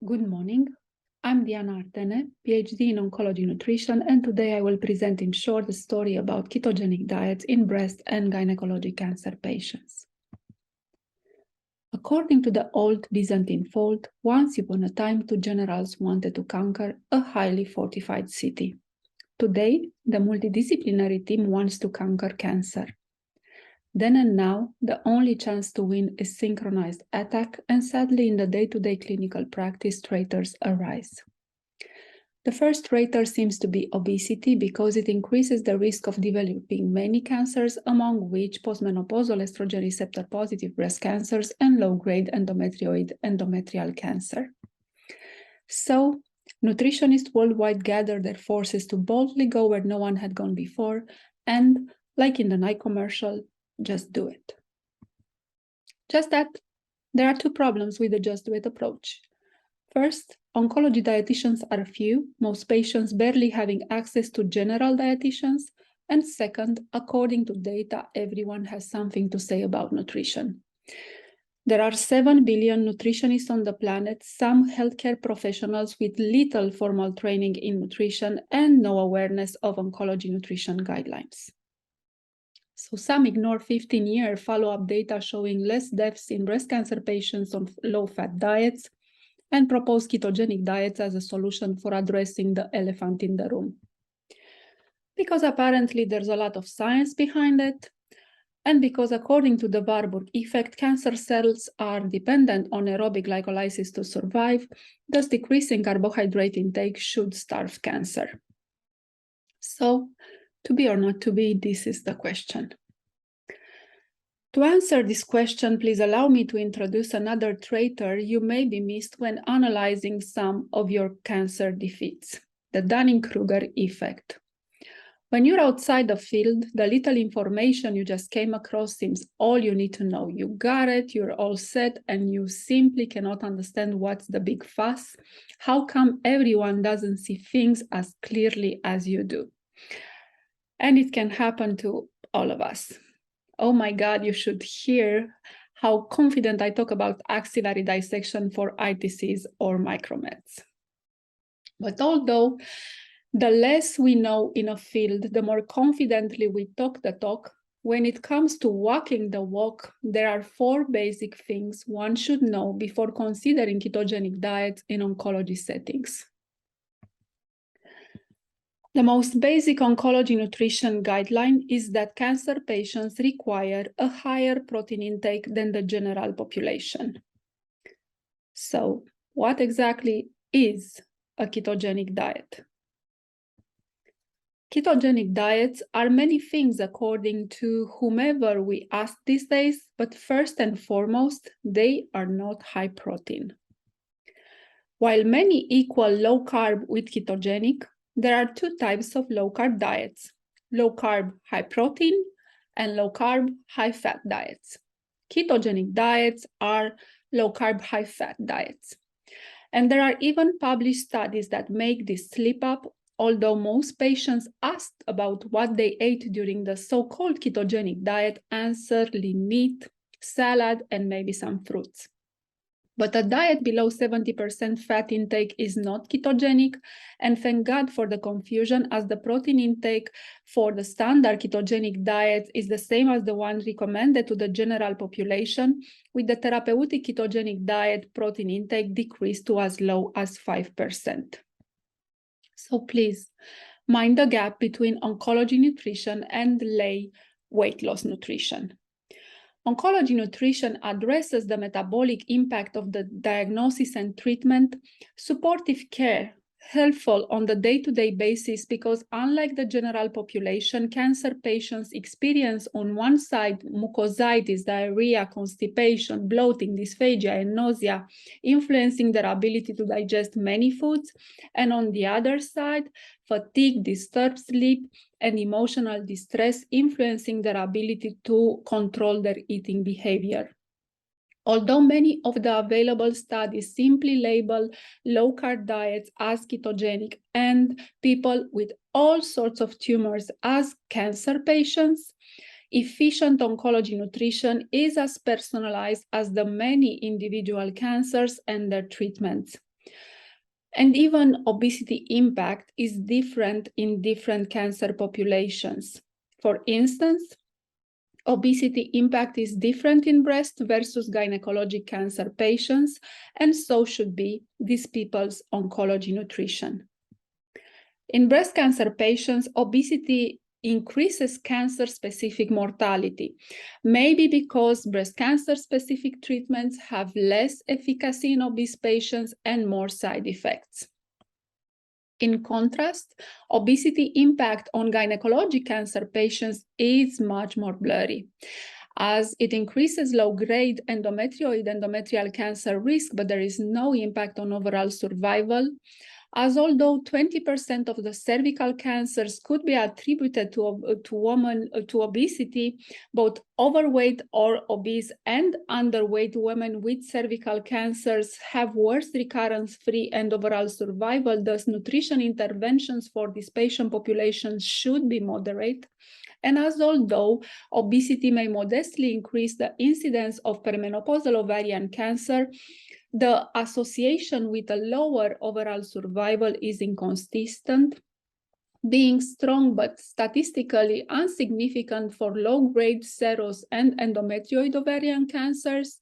Good morning. I'm Artene, PhD in Oncology Nutrition, and today I will present in short a story about ketogenic diets in breast and gynecologic cancer patients. According to the old Byzantine fault, once upon a time two generals wanted to conquer a highly fortified city. Today, the multidisciplinary team wants to conquer cancer. Then and now, the only chance to win is synchronized attack, and sadly in the day-to-day clinical practice, traitors arise. The first traitor seems to be obesity because it increases the risk of developing many cancers, among which postmenopausal estrogen receptor positive breast cancers and low-grade endometrial cancer. So, nutritionists worldwide gather their forces to boldly go where no one had gone before, and, like in the Nike commercial, just do it. Just that there are two problems with the just do it approach. First, oncology dietitians are few, most patients barely having access to general dietitians. And second, according to data, everyone has something to say about nutrition. There are 7 billion nutritionists on the planet, some healthcare professionals with little formal training in nutrition and no awareness of oncology nutrition guidelines. So some ignore 15-year follow-up data showing less deaths in breast cancer patients on low-fat diets and propose ketogenic diets as a solution for addressing the elephant in the room. Because apparently there's a lot of science behind it, and because according to the Warburg effect, cancer cells are dependent on aerobic glycolysis to survive, thus decreasing carbohydrate intake should starve cancer. So, to be or not to be, this is the question. To answer this question, please allow me to introduce another traitor you may be missed when analyzing some of your cancer defeats, the Dunning-Kruger effect. When you're outside the field, the little information you just came across seems all you need to know. You got it, you're all set, and you simply cannot understand what's the big fuss. How come everyone doesn't see things as clearly as you do? And it can happen to all of us. Oh my God, you should hear how confident I talk about axillary dissection for ITCs or micromets. But although the less we know in a field, the more confidently we talk the talk, when it comes to walking the walk, there are 4 basic things one should know before considering ketogenic diets in oncology settings. The most basic oncology nutrition guideline is that cancer patients require a higher protein intake than the general population. So, what exactly is a ketogenic diet? Ketogenic diets are many things according to whomever we ask these days, but first and foremost, they are not high protein. While many equal low carb with ketogenic, there are 2 types of low-carb diets, low-carb high-protein and low-carb high-fat diets. Ketogenic diets are low-carb high-fat diets. And there are even published studies that make this slip up, although most patients asked about what they ate during the so-called ketogenic diet answer lean meat, salad, and maybe some fruits. But a diet below 70% fat intake is not ketogenic, and thank God for the confusion, as the protein intake for the standard ketogenic diet is the same as the one recommended to the general population, with the therapeutic ketogenic diet protein intake decreased to as low as 5%. So please, mind the gap between oncology nutrition and lay weight loss nutrition. Oncology nutrition addresses the metabolic impact of the diagnosis and treatment, supportive care, helpful on the day-to-day basis because unlike the general population, cancer patients experience on one side mucositis, diarrhea, constipation, bloating, dysphagia, and nausea, influencing their ability to digest many foods, and on the other side, fatigue, disturbed sleep, and emotional distress, influencing their ability to control their eating behavior. Although many of the available studies simply label low-carb diets as ketogenic and people with all sorts of tumors as cancer patients, efficient oncology nutrition is as personalized as the many individual cancers and their treatments. And even obesity impact is different in different cancer populations. For instance, obesity impact is different in breast versus gynecologic cancer patients, and so should be these people's oncology nutrition. In breast cancer patients, obesity increases cancer-specific mortality, maybe because breast cancer-specific treatments have less efficacy in obese patients and more side effects. In contrast, obesity impact on gynecologic cancer patients is much more blurry, as it increases low-grade endometrial cancer risk, but there is no impact on overall survival, as although 20% of the cervical cancers could be attributed to obesity, both overweight or obese and underweight women with cervical cancers have worse recurrence-free and overall survival. Thus, nutrition interventions for this patient population should be moderate. And as although obesity may modestly increase the incidence of perimenopausal ovarian cancer, the association with a lower overall survival is inconsistent, being strong but statistically insignificant for low-grade serous and endometrioid ovarian cancers,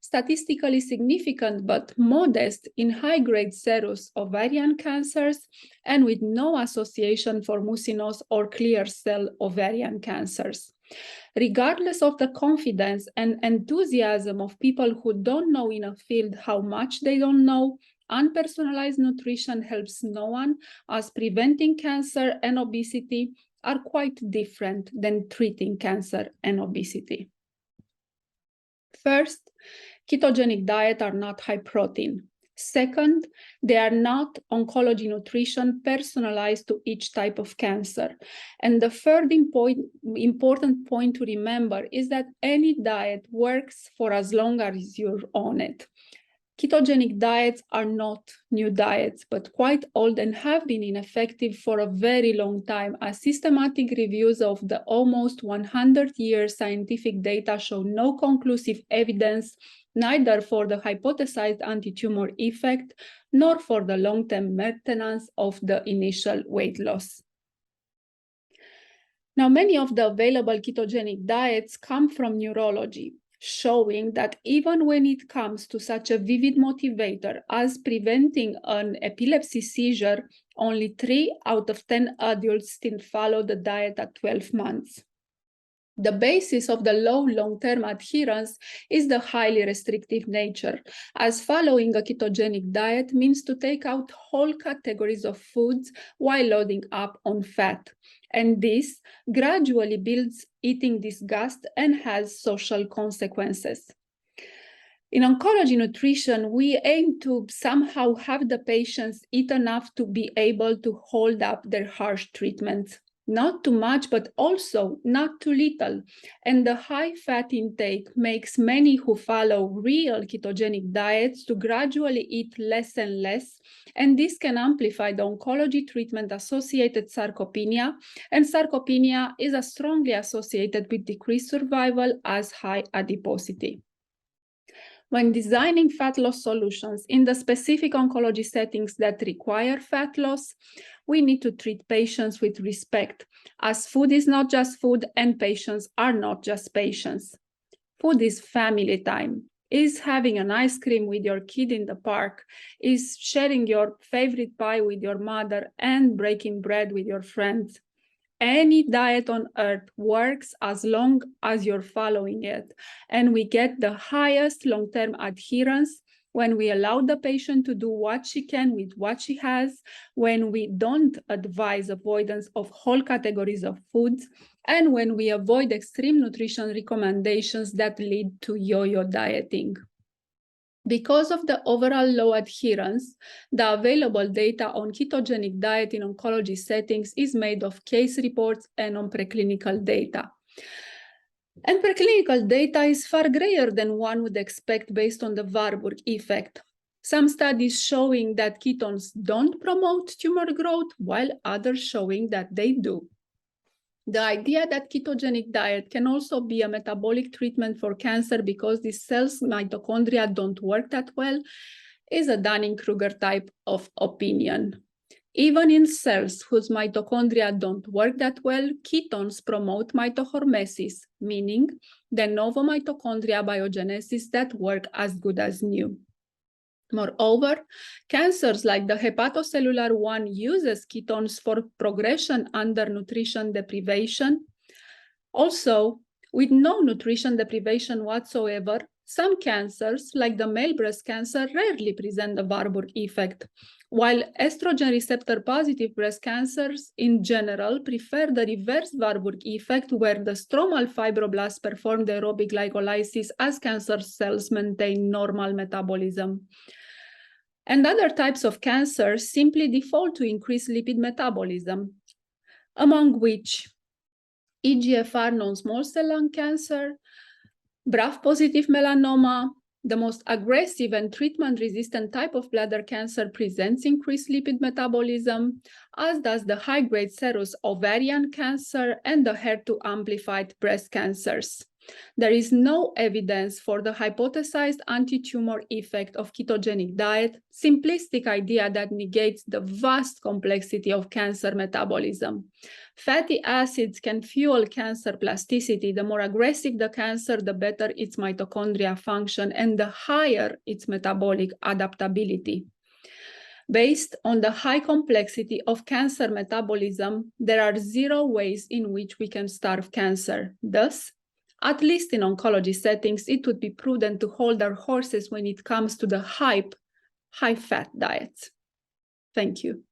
statistically significant but modest in high-grade serous ovarian cancers, and with no association for mucinous or clear cell ovarian cancers. Regardless of the confidence and enthusiasm of people who don't know in a field how much they don't know, unpersonalized nutrition helps no one, as preventing cancer and obesity are quite different than treating cancer and obesity. First, ketogenic diet are not high protein. Second, they are not oncology nutrition personalized to each type of cancer. And the third important point to remember is that any diet works for as long as you're on it. Ketogenic diets are not new diets, but quite old and have been ineffective for a very long time, as systematic reviews of the almost 100-year scientific data show no conclusive evidence neither for the hypothesized anti-tumor effect nor for the long-term maintenance of the initial weight loss. Now, many of the available ketogenic diets come from neurology, showing that even when it comes to such a vivid motivator as preventing an epilepsy seizure, only 3 out of 10 adults still follow the diet at 12 months. The basis of the low long-term adherence is the highly restrictive nature, as following a ketogenic diet means to take out whole categories of foods while loading up on fat. And this gradually builds eating disgust and has social consequences. In oncology nutrition, we aim to somehow have the patients eat enough to be able to hold up their harsh treatments. Not too much, but also not too little. And the high fat intake makes many who follow real ketogenic diets to gradually eat less and less. And this can amplify the oncology treatment-associated sarcopenia. And sarcopenia is strongly associated with decreased survival as high adiposity. When designing fat loss solutions in the specific oncology settings that require fat loss, we need to treat patients with respect, as food is not just food and patients are not just patients. Food is family time, is having an ice cream with your kid in the park, is sharing your favorite pie with your mother and breaking bread with your friends. Any diet on earth works as long as you're following it. And we get the highest long-term adherence when we allow the patient to do what she can with what she has, when we don't advise avoidance of whole categories of foods, and when we avoid extreme nutrition recommendations that lead to yo-yo dieting. Because of the overall low adherence, the available data on ketogenic diet in oncology settings is made of case reports and on preclinical data. And preclinical data is far greater than one would expect based on the Warburg effect. Some studies showing that ketones don't promote tumor growth, while others showing that they do. The idea that ketogenic diet can also be a metabolic treatment for cancer because the cell's mitochondria don't work that well is a Dunning-Kruger type of opinion. Even in cells whose mitochondria don't work that well, ketones promote mitohormesis, meaning de novo mitochondria biogenesis that work as good as new. Moreover, cancers like the hepatocellular one uses ketones for progression under nutrition deprivation. Also, with no nutrition deprivation whatsoever, some cancers, like the male breast cancer, rarely present the Warburg effect, while estrogen receptor positive breast cancers in general prefer the reverse Warburg effect, where the stromal fibroblasts perform the aerobic glycolysis as cancer cells maintain normal metabolism. And other types of cancers simply default to increased lipid metabolism, among which EGFR non-small cell lung cancer, BRAF-positive melanoma, the most aggressive and treatment-resistant type of bladder cancer presents increased lipid metabolism, as does the high-grade serous ovarian cancer and the HER2-amplified breast cancers. There is no evidence for the hypothesized anti-tumor effect of ketogenic diet, simplistic idea that negates the vast complexity of cancer metabolism. Fatty acids can fuel cancer plasticity. The more aggressive the cancer, the better its mitochondria function and the higher its metabolic adaptability. Based on the high complexity of cancer metabolism, there are 0 ways in which we can starve cancer. Thus, at least in oncology settings, it would be prudent to hold our horses when it comes to the high-fat diets. Thank you.